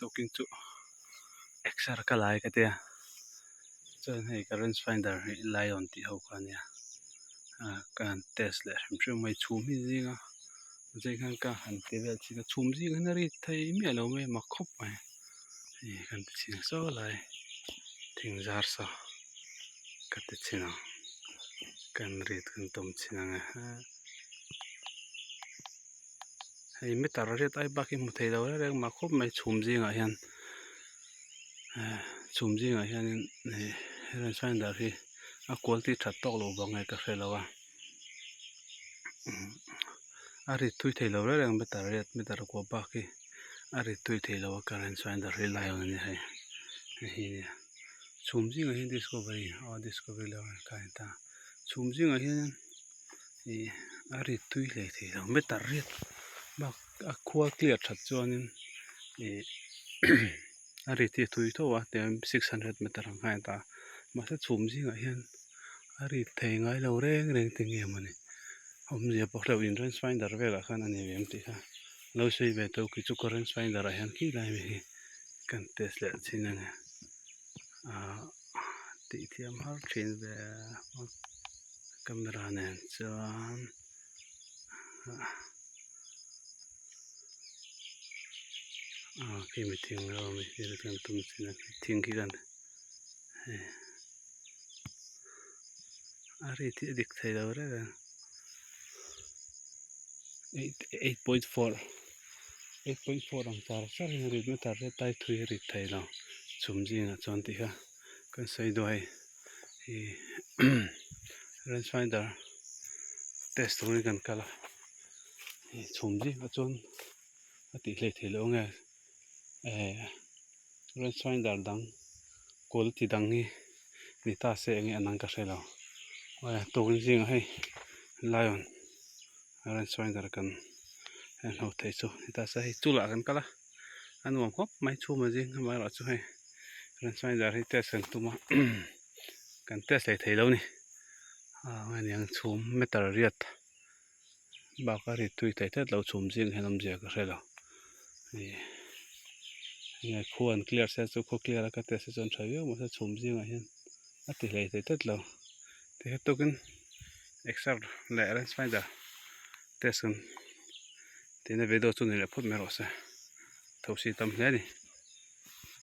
token chu exer ka lai ka tia chuan hei ka range finder hi lion tih ho kha ania kan test le hrim mai chhum hi zinga zai kan ka han te vel chi ka chhum zi kan ri thei mi lo me ma khop mai kan ti ching so lai thing zar sa ka ti china kan rit kan tom china nga hei mi tar ri tai ba ki mu thei lo re ma khop mai chhum zinga hian chhum zinga hian nei range finder hi a quality that tok lo bangai ka hrelo a a rit thui thei lo re mi tar ko ba ki a rit thui thei lo ka range finder hi lion ani hei hi chhum zinga hian discovery lo ka ta chhum zinga hian a rit thui le thei lo mi tar riat ba a khua clear that chuanin a rit hi thui tho wa te 600 meter ang hai ta ma se chhum zinga hian a rit thei ngai lo reng te nge mani hom zia pok lo in range finder vela khan ani vem ti kha lo sei ve to ki chu ko range finder a hian ki lai me hi kan test le chin anga ti thiam har thin ve camera nen chuan khi mi thing lo mi hi kan tum chin thing ki kan a rit hi dik thei lo re 8.4 ang char rit mi tar re tai thui rit thei lo chhum zinga chuan ti kha kan sei doi hi range finder test ri kan kala chhum zinga chuan a ti hle thei lo nge range finder dang quality dang hi ni ta se nge anang ka hrelo token zinga hei lion range finder kan ho thei chu ta sa hi chula kan kala anuam khop mai chu ma jing ma ra chu hei range finder hi test kan tuma kan test le thei lo ni ngai yang chhum meter riat ba ka ri tui thei thet lo chhum jing henom zia ka hrelo ngai khuan clear se chu kho clear ka test chon thayo ma sa chhum zinga hian a ti hlei thei tet lo te token exer le range finder test kan tina video chu ni le phut me ro sa thosi tam hle ni